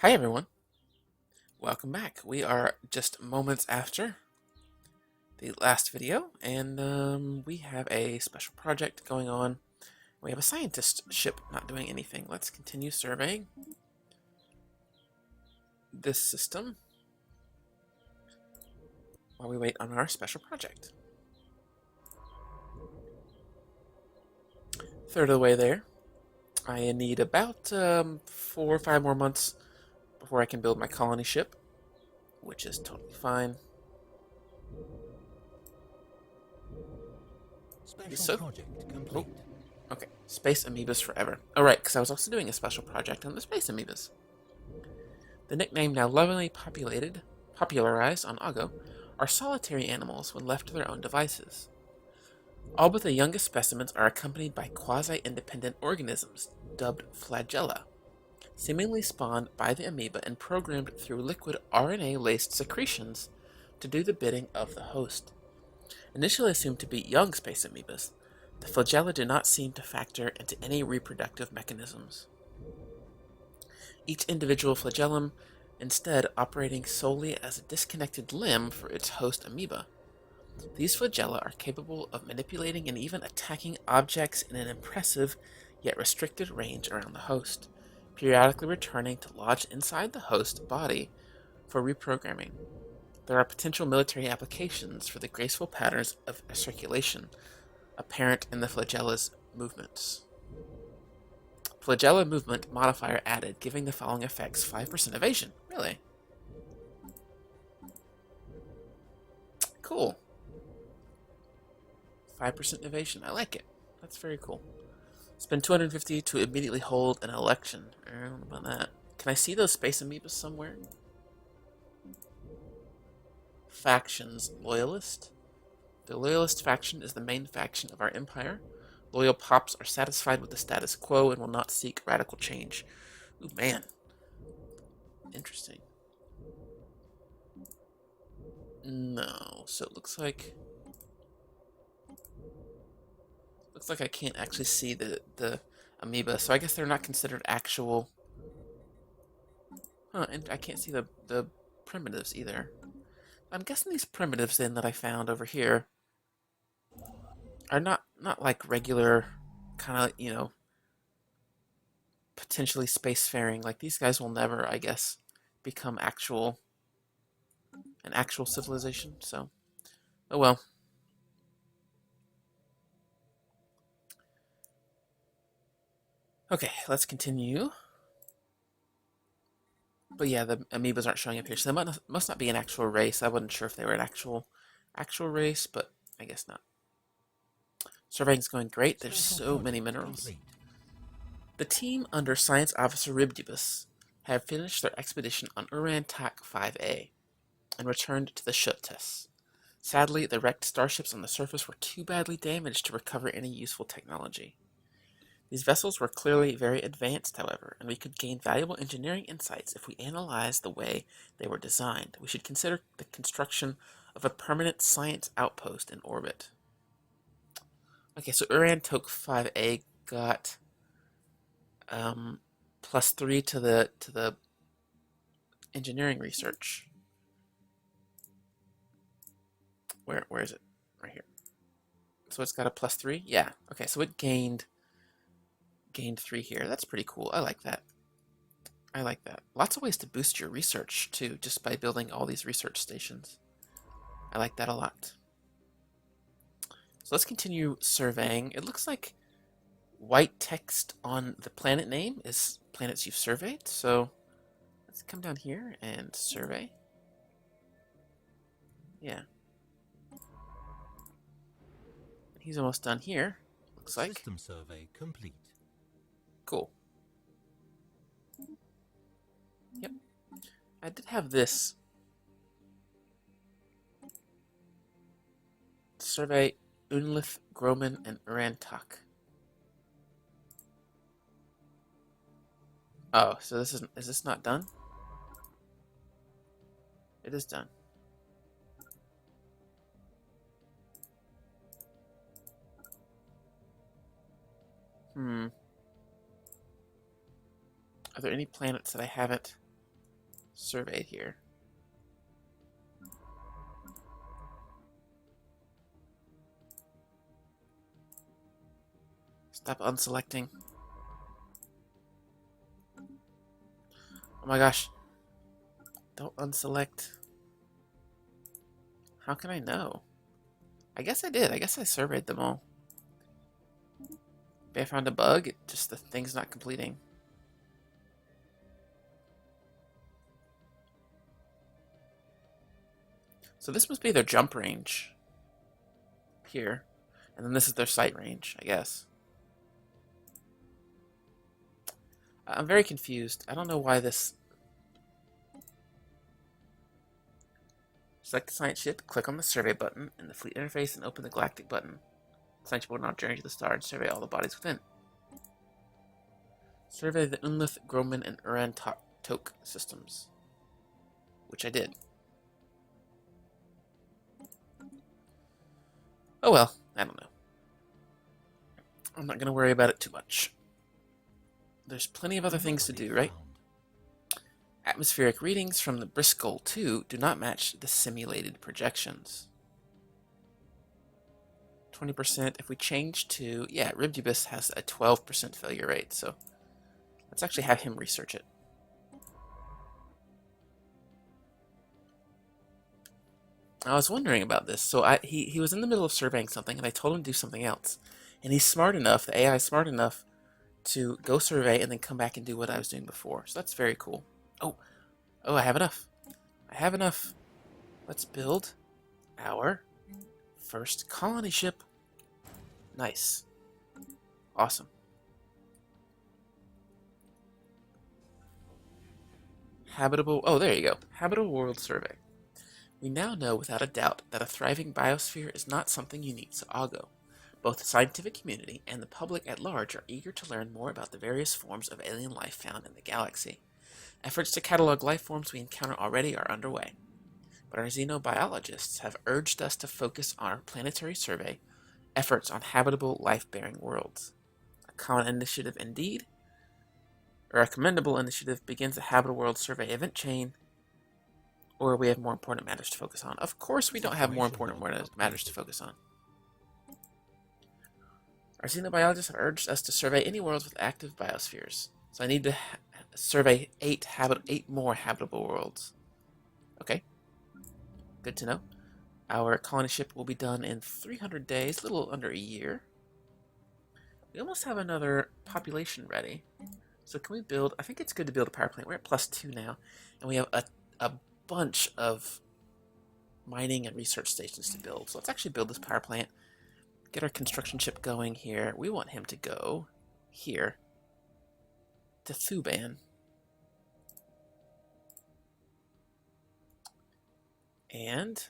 Hi everyone, welcome back. We are just moments after the last video, and we have a special project going on. We have a scientist ship not doing anything. Let's continue surveying this system while we wait on our special project. Third of the way there. I need about 4 or 5 more months before I can build my colony ship, which is totally fine. Special So, project complete. oh, okay, space amoebas forever. Alright, because I was also doing a special project on the space amoebas. The nickname now lovingly popularized on Ago, are solitary animals when left to their own devices. All but the youngest specimens are accompanied by quasi-independent organisms, dubbed flagella, seemingly spawned by the amoeba and programmed through liquid RNA-laced secretions to do the bidding of the host. Initially assumed to be young space amoebas, the flagella do not seem to factor into any reproductive mechanisms. Each individual flagellum instead operating solely as a disconnected limb for its host amoeba. These flagella are capable of manipulating and even attacking objects in an impressive yet restricted range around the host, periodically returning to lodge inside the host body for reprogramming. There are potential military applications for the graceful patterns of circulation apparent in the flagella's movements. Flagella movement modifier added, giving the following effects: 5% evasion. Really? Cool. 5% evasion. I like it. That's very cool. Spend 250 to immediately hold an election. I don't know about that. Can I see those space amoebas somewhere? Factions. Loyalist. The Loyalist faction is the main faction of our empire. Loyal pops are satisfied with the status quo and will not seek radical change. Ooh, man. Interesting. No. So it looks like I can't actually see the amoeba, so I guess they're not considered actual. Huh, and I can't see the primitives either. I'm guessing these primitives then that I found over here are not like regular kind of, potentially spacefaring. Like these guys will never, I guess, become an actual civilization. So, oh well. Okay, let's continue. But yeah, the amoebas aren't showing up here, so they must not be an actual race. I wasn't sure if they were an actual race, but I guess not. Surveying's going great. There's Special so many project minerals. complete. The team under Science Officer Ribdibus have finished their expedition on Urantak 5A and returned to the Shuttes. Sadly, the wrecked starships on the surface were too badly damaged to recover any useful technology. These vessels were clearly very advanced, however, and we could gain valuable engineering insights if we analyzed the way they were designed. We should consider the construction of a permanent science outpost in orbit. Okay, so Urantok 5A got +3 to the engineering research. Where is it? Right here. So it's got a +3. Yeah. Okay. So it gained 3 here. That's pretty cool. I like that. I like that. Lots of ways to boost your research too, just by building all these research stations. I like that a lot. So let's continue surveying. It looks like white text on the planet name is planets you've surveyed. So let's come down here and survey. Yeah. He's almost done here. Looks like. System survey complete. Cool. Yep. I did have this. Survey Unlith, Groman, and Urantak. Oh, so is this not done? It is done. Hmm. Are there any planets that I haven't surveyed here. Stop unselecting. Oh my gosh. Don't unselect. How can I know? I guess I did. I guess I surveyed them all. Maybe I found a bug. Just the thing's not completing. So this must be their jump range. Here. And then this is their sight range, I guess. I'm very confused. I don't know why this... Select the science ship, click on the survey button in the fleet interface, and open the galactic button. The science ship will now journey to the star and survey all the bodies within. Survey the Unlith, Groman, and Uran Tok systems. Which I did. Oh well, I don't know. I'm not going to worry about it too much. There's plenty of other things to do, right? Atmospheric readings from the Briscoe 2 do not match the simulated projections. 20%. If we change to... Yeah, Ribdubus has a 12% failure rate, so let's actually have him research it. I was wondering about this. So he was in the middle of surveying something, and I told him to do something else. And he's smart enough, the AI is smart enough, to go survey and then come back and do what I was doing before. So that's very cool. Oh, I have enough. I have enough. Let's build our first colony ship. Nice. Awesome. Habitable... Oh, there you go. Habitable World Survey. We now know without a doubt that a thriving biosphere is not something unique to Augo. Both the scientific community and the public at large are eager to learn more about the various forms of alien life found in the galaxy. Efforts to catalog life forms we encounter already are underway, but our xenobiologists have urged us to focus on our planetary survey efforts on habitable life-bearing worlds. A common initiative indeed, or a commendable initiative, begins a habitable world survey event chain, or we have more important matters to focus on. Of course we don't have more important matters to focus on. Our xenobiologists have urged us to survey any worlds with active biospheres. So I need to survey 8 more habitable worlds. Okay. Good to know. Our colony ship will be done in 300 days, a little under a year. We almost have another population ready. So can we build... I think it's good to build a power plant. We're at +2 now. And we have a bunch of mining and research stations to build. So let's actually build this power plant. Get our construction ship going here. We want him to go here to Thuban. And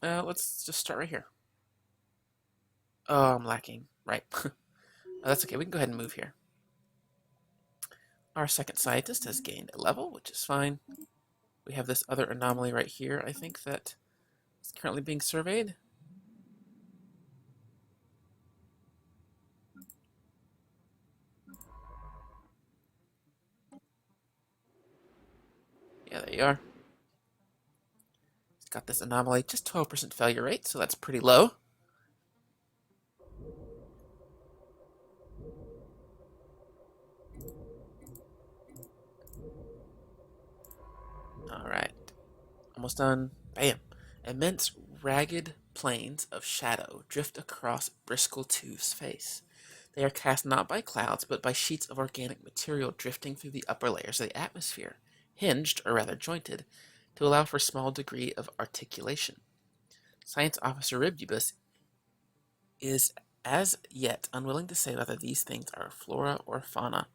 let's just start right here. Oh, I'm lacking. Right. Oh, that's okay. We can go ahead and move here. Our second scientist has gained a level, which is fine. We have this other anomaly right here, I think, that is currently being surveyed. Yeah, there you are. It's got this anomaly, just 12% failure rate, so that's pretty low. Alright. Almost done. Bam. Immense, ragged plains of shadow drift across Briscoe 2's face. They are cast not by clouds, but by sheets of organic material drifting through the upper layers of the atmosphere, hinged, or rather jointed, to allow for a small degree of articulation. Science Officer Ribdubus is as yet unwilling to say whether these things are flora or fauna,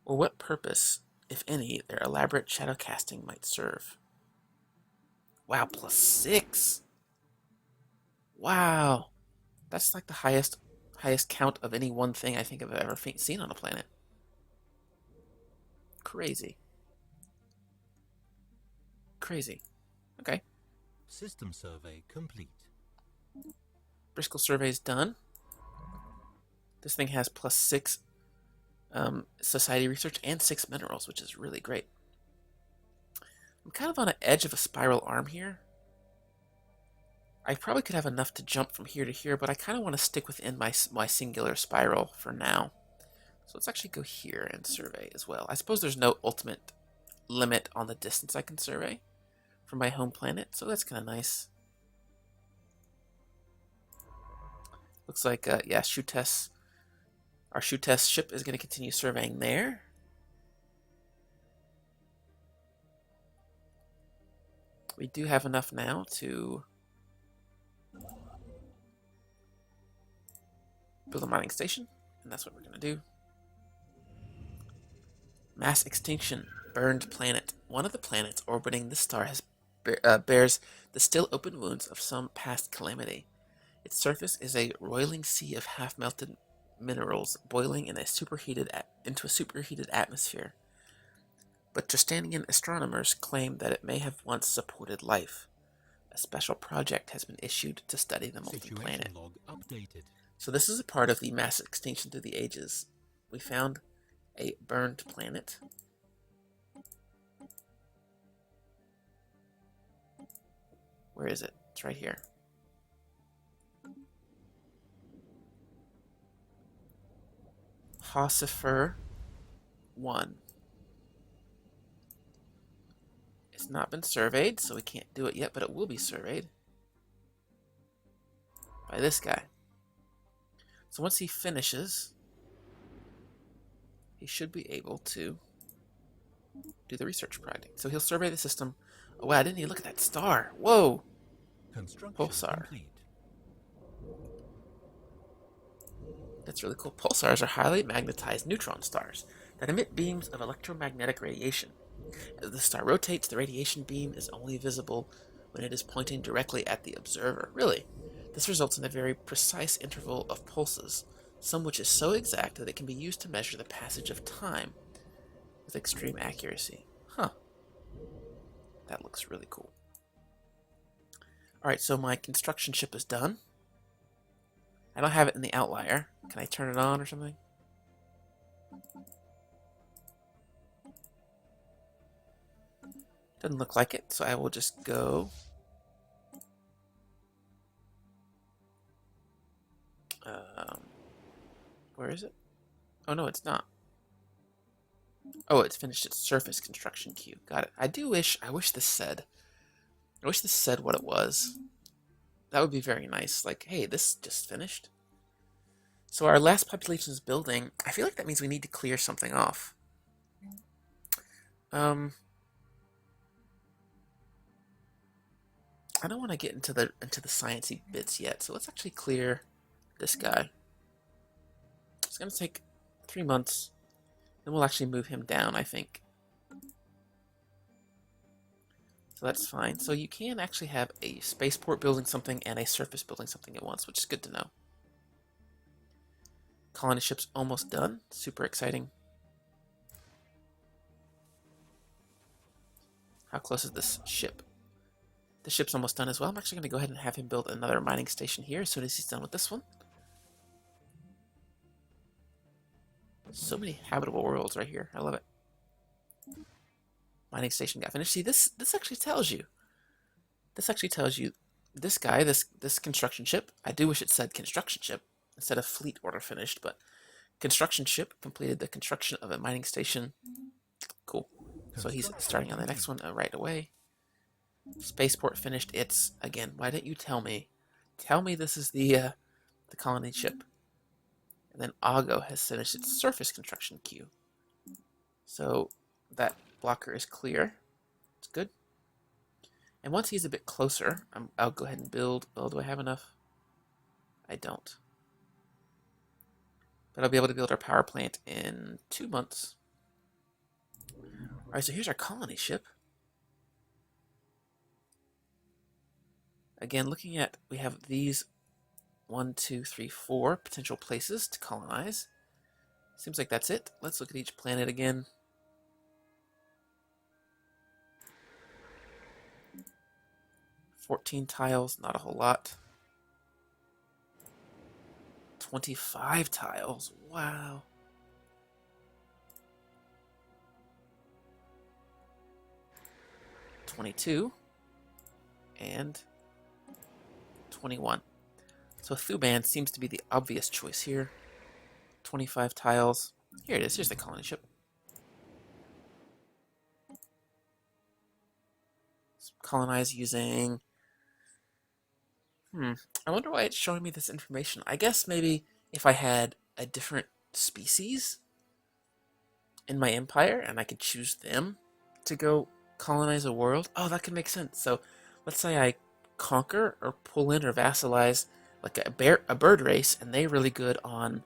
or what purpose, if any, their elaborate shadow casting might serve. Wow, +6! Wow! That's like the highest count of any one thing I think I've ever seen on a planet. Crazy. Crazy. Okay. System survey complete. Briscoe survey's done. This thing has +6 society research and 6 minerals, which is really great. I'm kind of on the edge of a spiral arm here. I probably could have enough to jump from here to here, but I kind of want to stick within my singular spiral for now. So let's actually go here and survey as well. I suppose there's no ultimate limit on the distance I can survey from my home planet, so that's kind of nice. Looks like, yeah, our shoe test ship is going to continue surveying there. We do have enough now to build a mining station, and that's what we're going to do. Mass extinction, burned planet. One of the planets orbiting this star bears the still open wounds of some past calamity. Its surface is a roiling sea of half-melted minerals boiling into a superheated atmosphere. But Tristanian astronomers claim that it may have once supported life. A special project has been issued to study the molten planet. Log updated. So this is a part of the mass extinction through the ages. We found a burned planet. Where is it? It's right here. Hossifer 1. It's not been surveyed, so we can't do it yet, but it will be surveyed by this guy. So once he finishes, he should be able to do the research project. So he'll survey the system. Oh wow, I didn't even look at that star. Whoa! Pulsar. Complete. That's really cool. Pulsars are highly magnetized neutron stars that emit beams of electromagnetic radiation. As the star rotates, the radiation beam is only visible when it is pointing directly at the observer. Really? This results in a very precise interval of pulses, some which is so exact that it can be used to measure the passage of time with extreme accuracy. Huh. That looks really cool. Alright, so my construction ship is done. I don't have it in the outlier. Can I turn it on or something? Doesn't look like it, so I will just go. Where is it? Oh no, it's not. Oh, it's finished its surface construction queue. Got it. I wish this said what it was. That would be very nice. Like, hey, this just finished. So our last population is building. I feel like that means we need to clear something off. I don't want to get into the sciencey bits yet, so let's actually clear this guy. It's gonna take 3 months. Then we'll actually move him down, I think. So that's fine. So you can actually have a spaceport building something and a surface building something at once, which is good to know. Colony ship's almost done. Super exciting. How close is this ship? The ship's almost done as well. I'm actually going to go ahead and have him build another mining station here as soon as he's done with this one. So many habitable worlds right here. I love it. Mining station got finished. See, this actually tells you. This actually tells you this guy, this construction ship. I do wish it said construction ship instead of fleet order finished, but construction ship completed the construction of a mining station. Cool. So he's starting on the next one right away. Spaceport finished its again. Why didn't you tell me? Tell me this is the colony ship. And then Ago has finished its surface construction queue. So that blocker is clear. It's good. And once he's a bit closer, I'll go ahead and build. Oh, do I have enough? I don't. But I'll be able to build our power plant in 2 months. Alright, so here's our colony ship. Again, looking at, we have these 1, 2, 3, 4 potential places to colonize. Seems like that's it. Let's look at each planet again. 14 tiles, not a whole lot. 25 tiles. Wow. $22 and $21. So Thuban seems to be the obvious choice here. 25 tiles. Here it is. Here's the colony ship. Colonize using... I wonder why it's showing me this information. I guess maybe if I had a different species in my empire and I could choose them to go colonize a world. Oh, that could make sense. So let's say I conquer or pull in or vassalize like a bird race, and they're really good on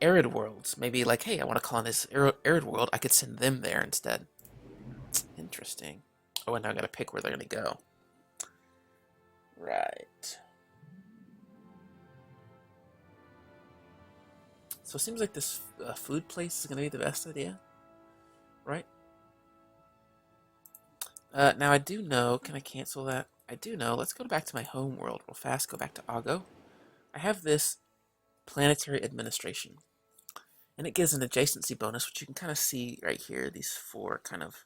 arid worlds. Maybe like, hey, I want to colonize arid world. I could send them there instead. Interesting. Oh, and now I gotta pick where they're gonna go. Right. So it seems like this food place is gonna be the best idea, right? Now I do know. Can I cancel that? I do know. Let's go back to my home world real fast. Go back to Ago. I have this planetary administration, and it gives an adjacency bonus, which you can kind of see right here. These 4 kind of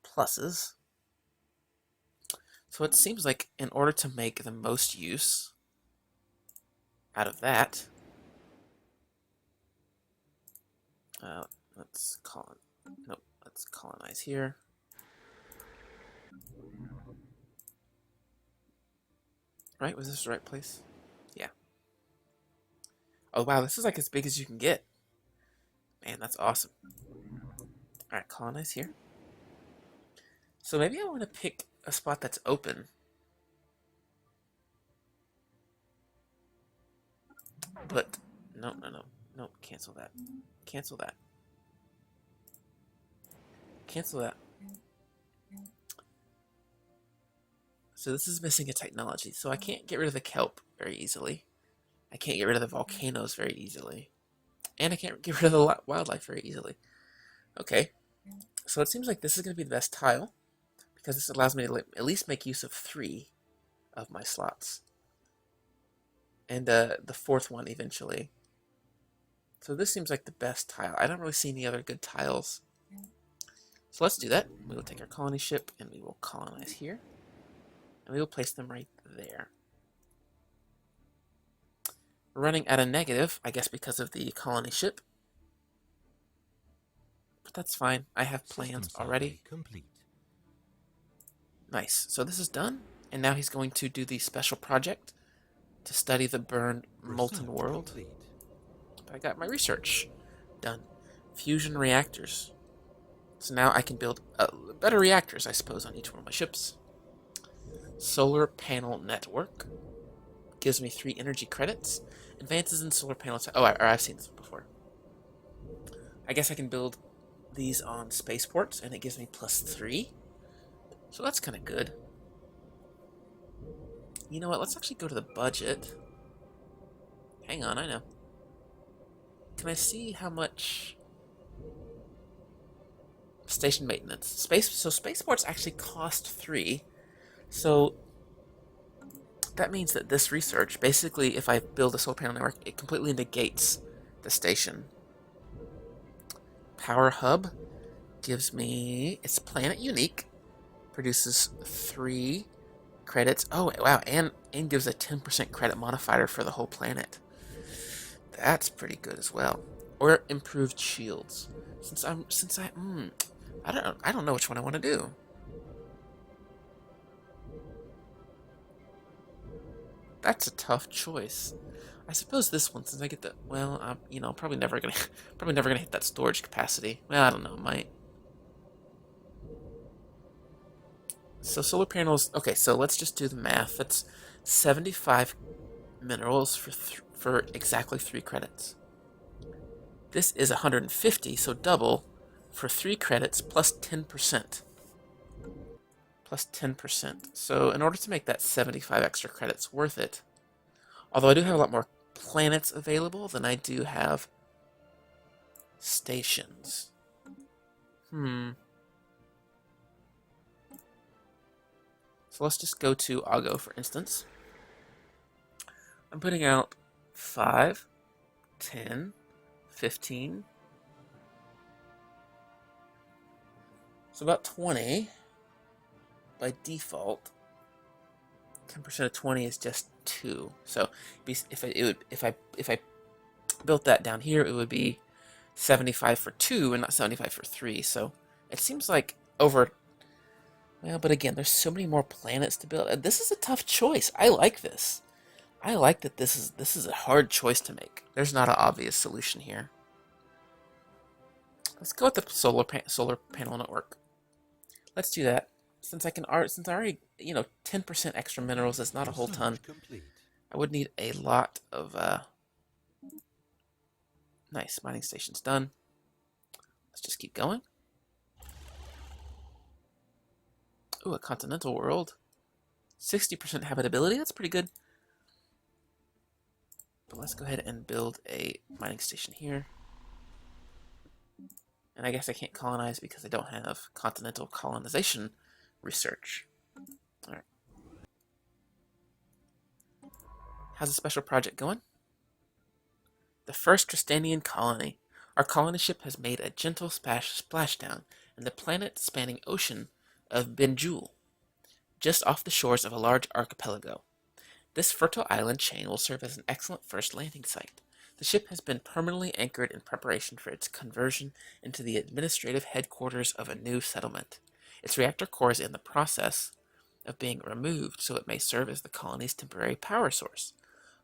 pluses. So it seems like in order to make the most use out of that, let's colonize here. Right? Was this the right place? Yeah. Oh wow, this is like as big as you can get. Man, that's awesome. Alright, colonize here. So maybe I want to pick a spot that's open. But, no, cancel that. Cancel that. Cancel that. So this is missing a technology. So I can't get rid of the kelp very easily. I can't get rid of the volcanoes very easily. And I can't get rid of the wildlife very easily. Okay. So it seems like this is going to be the best tile, because this allows me to at least make use of 3 of my slots. And the 4th one eventually. So this seems like the best tile. I don't really see any other good tiles. So let's do that. We will take our colony ship and we will colonize here. And we will place them right there. We're running at a negative, I guess because of the colony ship. But that's fine. I have plans already. Complete. Nice. So this is done. And now he's going to do the special project to study the burned molten world. Complete. I got my research done. Fusion reactors. So now I can build better reactors, I suppose, on each one of my ships. Solar panel network. Gives me 3 energy credits. Advances in solar panel... I've seen this before. I guess I can build these on spaceports, and it gives me +3. So that's kind of good. You know what? Let's actually go to the budget. Hang on, I know. Can I see how much... Station maintenance. Spaceports actually cost 3. So that means that this research, basically, if I build a solar panel network, it completely negates the station. Power hub gives me... It's planet unique. Produces 3 credits. Oh, wow, and gives a 10% credit modifier for the whole planet. That's pretty good as well. Or improved shields. I don't know which one I want to do. That's a tough choice. I suppose this one, since I get the probably never gonna hit that storage capacity. Well, I don't know, might. So solar panels. Okay, so let's just do the math. That's 75 minerals for exactly 3 credits. This is 150, so double for 3 credits plus 10%. Plus 10%. So in order to make that 75 extra credits worth it, although I do have a lot more planets available than I do have stations. So let's just go to Ago, for instance. I'm putting out 5, 10, 15. So about 20 by default. 10% of 20 is just 2. So if I built that down here, it would be 75 for 2 and not 75 for 3. So it seems like over. Well, but again, there's so many more planets to build. This is a tough choice. I like this. I like that this is a hard choice to make. There's not an obvious solution here. Let's go with the solar panel network. Let's do that. Since I already 10% extra minerals is not a whole ton. I would need a lot of nice mining stations done. Let's just keep going. Ooh, a continental world. 60% habitability. That's pretty good. But let's go ahead and build a mining station here. And I guess I can't colonize because I don't have continental colonization research. Alright. How's the special project going? The first Tristanian colony. Our colony ship has made a gentle splashdown in the planet-spanning ocean of Benjul, just off the shores of a large archipelago. This fertile island chain will serve as an excellent first landing site. The ship has been permanently anchored in preparation for its conversion into the administrative headquarters of a new settlement. Its reactor core is in the process of being removed so it may serve as the colony's temporary power source.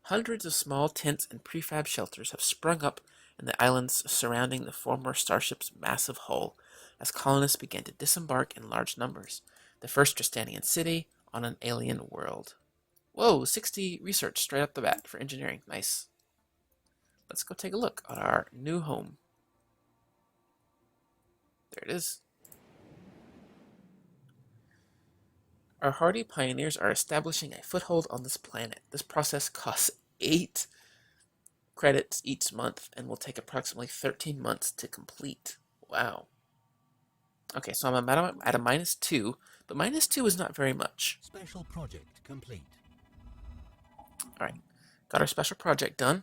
Hundreds of small tents and prefab shelters have sprung up in the islands surrounding the former starship's massive hull as colonists begin to disembark in large numbers. The first Tristanian city on an alien world. Whoa, 60 research straight up the bat for engineering. Nice. Let's go take a look at our new home. There it is. Our hardy pioneers are establishing a foothold on this planet. This process costs 8 credits each month and will take approximately 13 months to complete. Wow. Okay, so I'm at a -2, but -2 is not very much. Special project complete. Alright, got our special project done.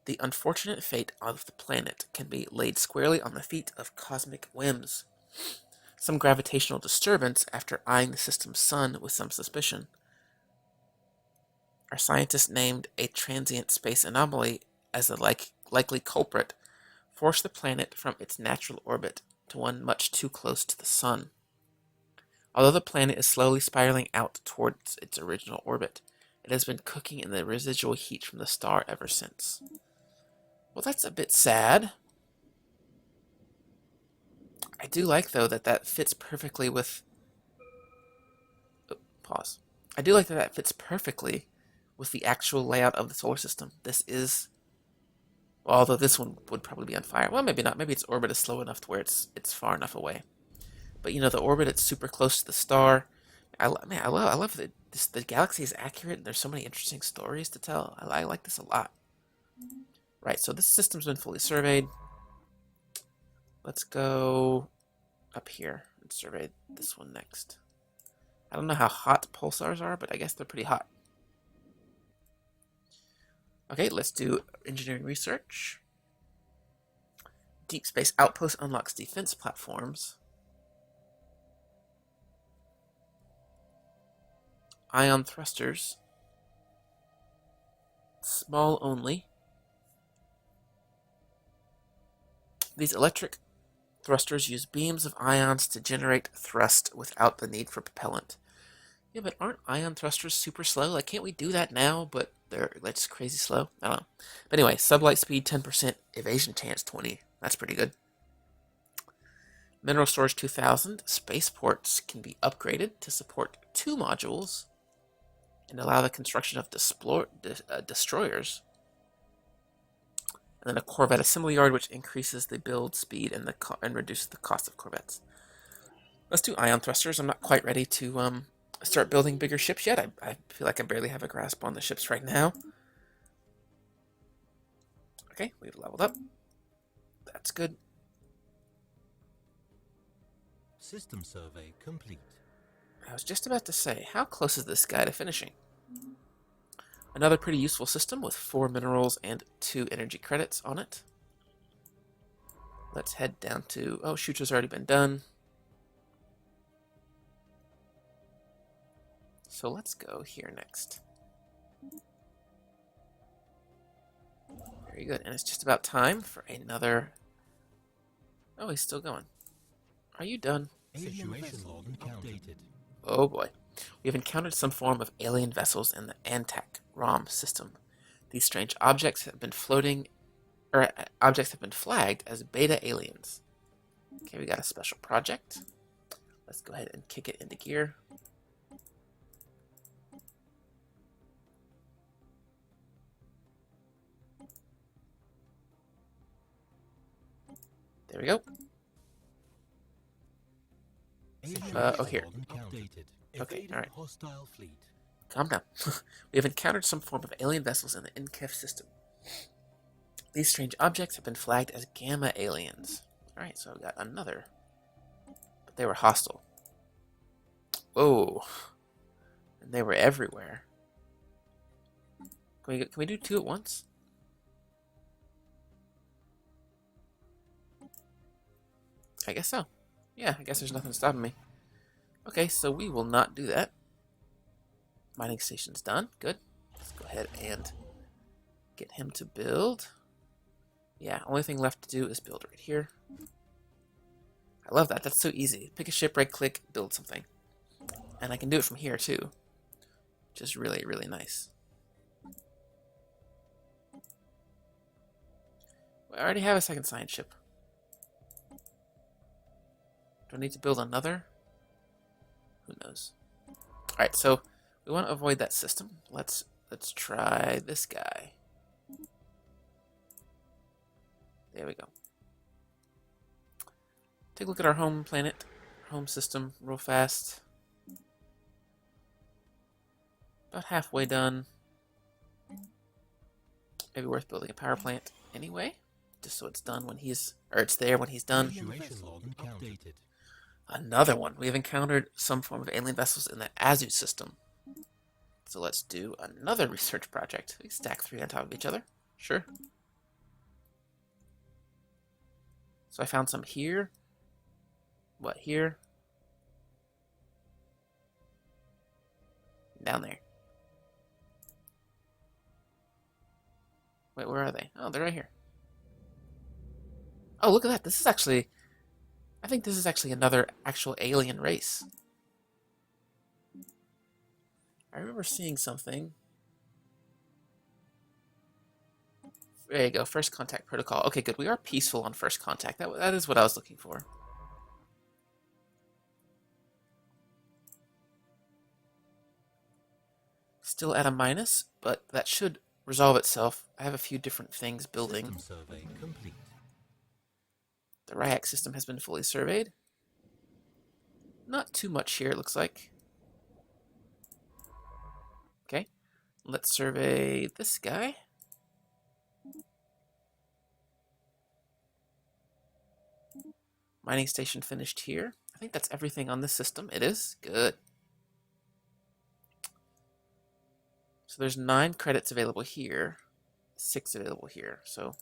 The unfortunate fate of the planet can be laid squarely on the feet of cosmic whims. Some gravitational disturbance after eyeing the system's sun with some suspicion. Our scientists named a transient space anomaly as the likely culprit, forced the planet from its natural orbit to one much too close to the sun. Although the planet is slowly spiraling out towards its original orbit, it has been cooking in the residual heat from the star ever since. Well, that's a bit sad. I do like, though, that fits perfectly with... pause. I do like that fits perfectly with the actual layout of the solar system. This is... well, although this one would probably be on fire. Well, maybe not. Maybe its orbit is slow enough to where it's far enough away. But, the orbit, it's super close to the star. I love that the galaxy is accurate, and there's so many interesting stories to tell. I like this a lot. Right, so this system's been fully surveyed. Let's go up here and survey this one next. I don't know how hot pulsars are, but I guess they're pretty hot. Okay, let's do engineering research. Deep Space Outpost unlocks defense platforms. Ion thrusters. Small only. These electric thrusters use beams of ions to generate thrust without the need for propellant. Yeah, but aren't ion thrusters super slow? Like, can't we do that now, but they're just crazy slow? I don't know. But anyway, sublight speed 10%, evasion chance 20. That's pretty good. Mineral storage 2000. Spaceports can be upgraded to support 2 modules and allow the construction of destroyers. And then a Corvette assembly yard, which increases the build speed and reduces the cost of Corvettes. Let's do ion thrusters. I'm not quite ready to start building bigger ships yet. I feel like I barely have a grasp on the ships right now. Okay, we've leveled up. That's good. System survey complete. I was just about to say, how close is this guy to finishing? Another pretty useful system with 4 minerals and 2 energy credits on it. Let's head down to... Oh, shoot has already been done. So let's go here next. Very good. And it's just about time for another... Oh, he's still going. Are you done? Situation log updated. Oh boy. We have encountered some form of alien vessels in the Antac ROM system. These strange objects have been objects have been flagged as beta aliens. Okay, we got a special project. Let's go ahead and kick it into gear. There we go. Oh, here. Okay, alright. Hostile fleet. Calm down. We have encountered some form of alien vessels in the NCEF system. These strange objects have been flagged as gamma aliens. Alright, so I've got another. But they were hostile. Whoa. And they were everywhere. Can we do 2 at once? I guess so. Yeah, I guess there's nothing stopping me. Okay, so we will not do that. Mining station's done. Good. Let's go ahead and get him to build. Yeah, only thing left to do is build right here. I love that. That's so easy. Pick a ship, right click, build something. And I can do it from here too. Which is really, really nice. I already have a second science ship. Do I need to build another? Who knows? Alright, so we want to avoid that system. Let's try this guy. There we go. Take a look at our home planet, home system, real fast. About halfway done. Maybe worth building a power plant anyway, just so it's done when he's, or it's there when he's done. Situation log updated. Another one. We have encountered some form of alien vessels in the Azu system. So let's do another research project. We stack 3 on top of each other. Sure. So I found some here. What, here? Down there. Wait, where are they? Oh, they're right here. Oh, look at that. This is actually... I think this is actually another actual alien race. I remember seeing something. There you go, first contact protocol. Okay, good. We are peaceful on first contact. That is what I was looking for. Still at a minus, but that should resolve itself. I have a few different things building. System survey complete. The Ryak system has been fully surveyed. Not too much here, it looks like. Okay, let's survey this guy. Mining station finished here. I think that's everything on this system. It is? Good. So there's 9 credits available here. 6 available here. So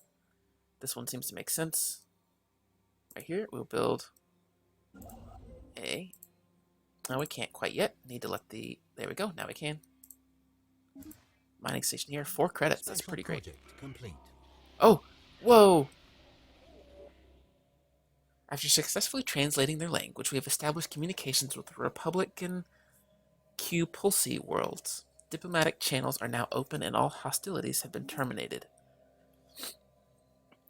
this one seems to make sense. Right here, we'll build a... No, we can't quite yet. Need to let the... There we go. Now we can. Mining station here. 4 credits. That's pretty great. Complete. Oh! Whoa! After successfully translating their language, we have established communications with the Republican Q Pulsi worlds. Diplomatic channels are now open and all hostilities have been terminated.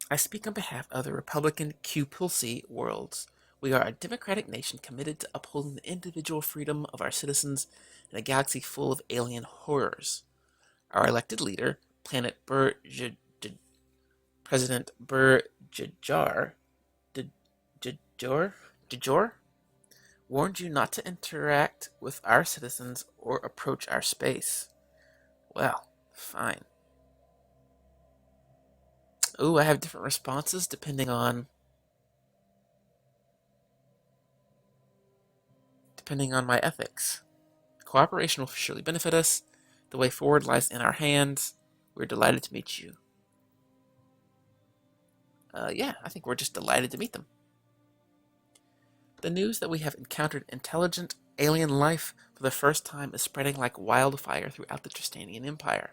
I speak on behalf of the Republican Q Pulsi worlds. We are a democratic nation committed to upholding the individual freedom of our citizens in a galaxy full of alien horrors. Our elected leader, Planet President Djor, warned you not to interact with our citizens or approach our space. Well, fine. Ooh, I have different responses depending on my ethics. Cooperation will surely benefit us. The way forward lies in our hands. We're delighted to meet you. Yeah, I think we're just delighted to meet them. The news that we have encountered intelligent alien life for the first time is spreading like wildfire throughout the Tristanian Empire.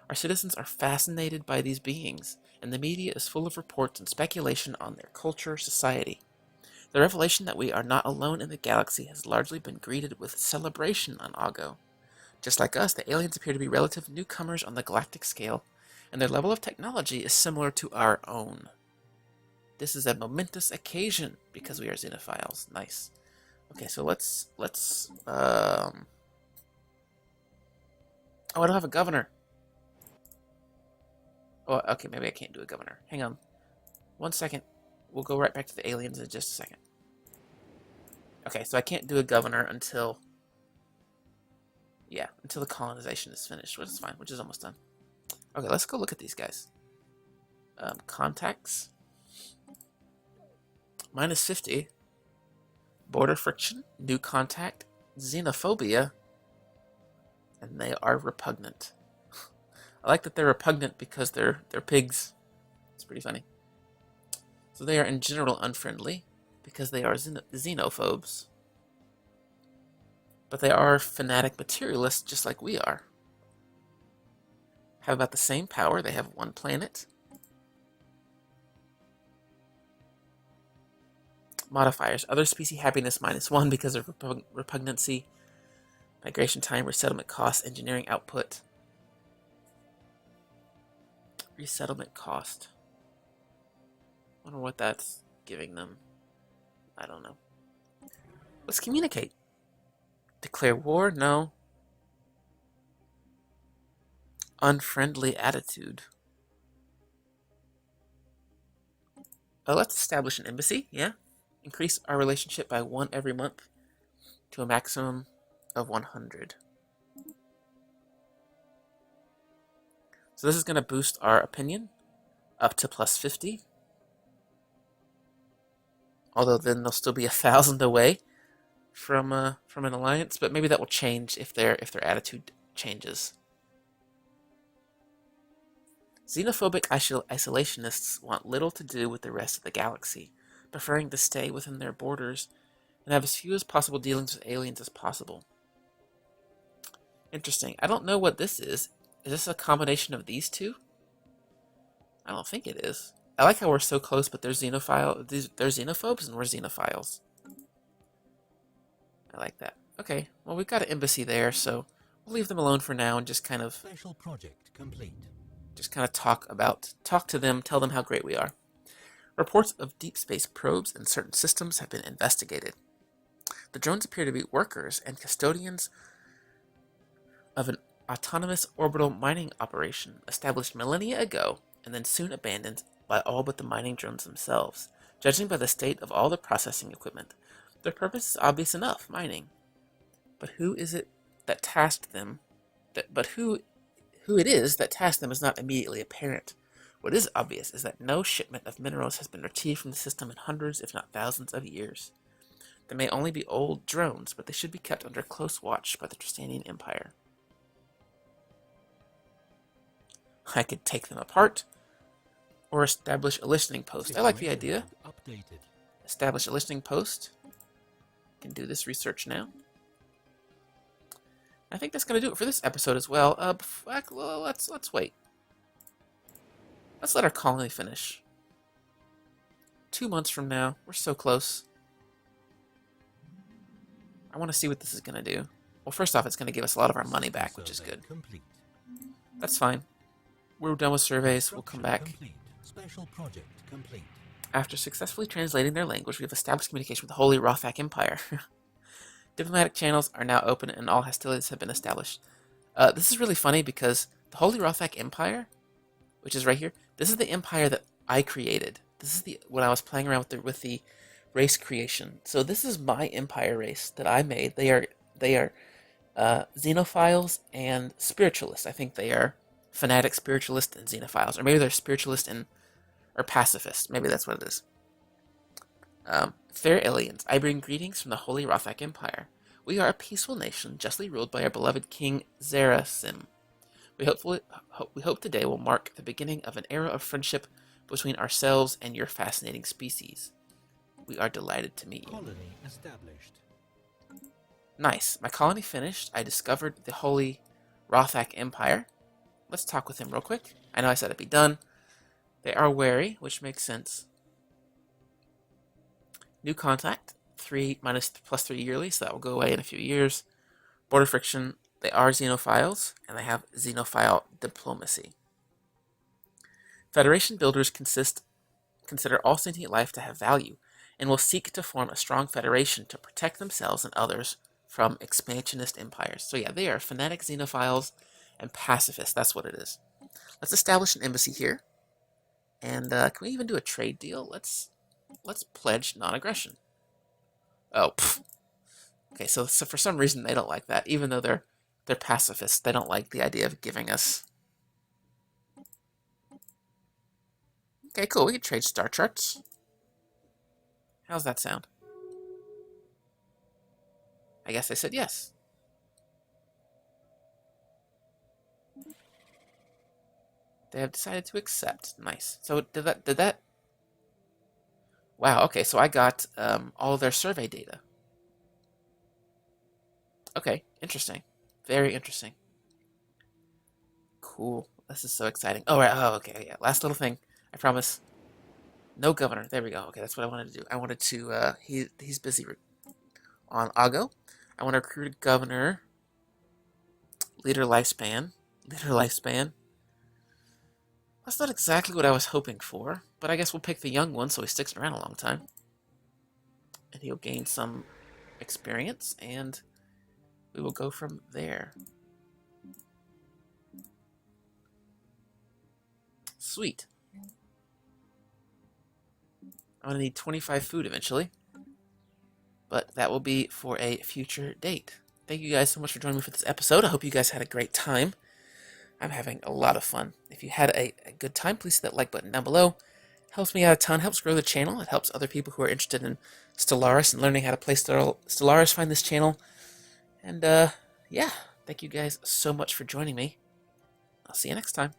Our citizens are fascinated by these beings, and the media is full of reports and speculation on their culture, society. The revelation that we are not alone in the galaxy has largely been greeted with celebration on Ago. Just like us, the aliens appear to be relative newcomers on the galactic scale, and their level of technology is similar to our own. This is a momentous occasion because we are xenophiles. Nice. Okay, so let's oh, I don't have a governor. Oh, okay, maybe I can't do a governor. Hang on. 1 second. We'll go right back to the aliens in just a second. Okay, so I can't do a governor until... yeah, until the colonization is finished, which is fine, which is almost done. Okay, let's go look at these guys. Contacts. -50. Border friction. New contact. Xenophobia. And they are repugnant. I like that they're repugnant because they're pigs. It's pretty funny. So they are in general unfriendly because they are xenophobes. But they are fanatic materialists just like we are. Have about the same power. They have 1 planet. Modifiers. Other species happiness -1 because of repugnancy. Migration time, resettlement cost, engineering output. Resettlement cost. Wonder what that's giving them. I don't know. Let's communicate. Declare war? No. Unfriendly attitude. Oh, let's establish an embassy. Yeah. Increase our relationship by 1 every month to a maximum of 100. So this is going to boost our opinion up to +50. Although then they'll still be 1,000 away from an alliance, but maybe that will change if their attitude changes. Xenophobic isolationists want little to do with the rest of the galaxy, preferring to stay within their borders and have as few as possible dealings with aliens as possible. Interesting. I don't know what this is. Is this a combination of these two? I don't think it is. I like how we're so close, but they're they're xenophobes and we're xenophiles. I like that. Okay, well we've got an embassy there, so we'll leave them alone for now and just kind of Special project complete. talk to them, tell them how great we are. Reports of deep space probes and certain systems have been investigated. The drones appear to be workers and custodians of an autonomous orbital mining operation established millennia ago and then soon abandoned by all but the mining drones themselves. Judging by the state of all the processing equipment, their purpose is obvious enough, mining. But who is it that tasked them? Who it is that tasked them is not immediately apparent. What is obvious is that no shipment of minerals has been retrieved from the system in hundreds, if not thousands, of years. They may only be old drones, but they should be kept under close watch by the Tristanian Empire. I could take them apart, or establish a listening post. I like the idea. Updated. Establish a listening post. Can do this research now. I think that's going to do it for this episode as well. Let's wait. Let's let our colony finish. 2 months from now. We're so close. I want to see what this is going to do. Well, first off, it's going to give us a lot of our money back, which is good. Complete. That's fine. We're done with surveys. We'll come back. Complete. Special project complete. After successfully translating their language, we have established communication with the Holy Rothak Empire. Diplomatic channels are now open and all hostilities have been established. This is really funny because the Holy Rothak Empire, which is right here, this is the empire that I created. This is when I was playing around with the race creation. So this is my empire race that I made. They are xenophiles and spiritualists. I think they are fanatic spiritualists and xenophiles, or maybe they're spiritualists or pacifists. Maybe that's what it is. Fair aliens, I bring greetings from the Holy Rothak Empire. We are a peaceful nation, justly ruled by our beloved King Zerasim. We hope today will mark the beginning of an era of friendship between ourselves and your fascinating species. We are delighted to meet you. Colony established. Nice. My colony finished. I discovered the holy Rothak Empire. Let's talk with him real quick. I know I said it'd be done. They are wary, which makes sense. New contact. 3 minus plus 3 yearly, so that will go away in a few years. Border friction. They are xenophiles, and they have xenophile diplomacy. Federation builders consider all sentient life to have value, and will seek to form a strong federation to protect themselves and others from expansionist empires. So yeah, they are fanatic xenophiles and pacifists. That's what it is. Let's establish an embassy here, and can we even do a trade deal? Let's pledge non-aggression. Oh, pfft. Okay. So for some reason they don't like that, even though they're pacifists. They don't like the idea of giving us. Okay, cool. We can trade star charts. How's that sound? I guess I said yes. They have decided to accept. Nice. So did that? Wow. Okay. So I got all of their survey data. Okay. Interesting. Very interesting. Cool. This is so exciting. Oh right. Oh okay. Yeah. Last little thing. I promise. No governor. There we go. Okay. That's what I wanted to do. I wanted to. He's busy on Ago. I want to recruit a governor. Leader lifespan. Leader lifespan. That's not exactly what I was hoping for, but I guess we'll pick the young one so he sticks around a long time. And he'll gain some experience, and we will go from there. Sweet. I'm going to need 25 food eventually, but that will be for a future date. Thank you guys so much for joining me for this episode. I hope you guys had a great time. I'm having a lot of fun. If you had a good time, please hit that like button down below. Helps me out a ton, helps grow the channel. It helps other people who are interested in Stellaris and learning how to play Stellaris find this channel. And yeah, thank you guys so much for joining me. I'll see you next time.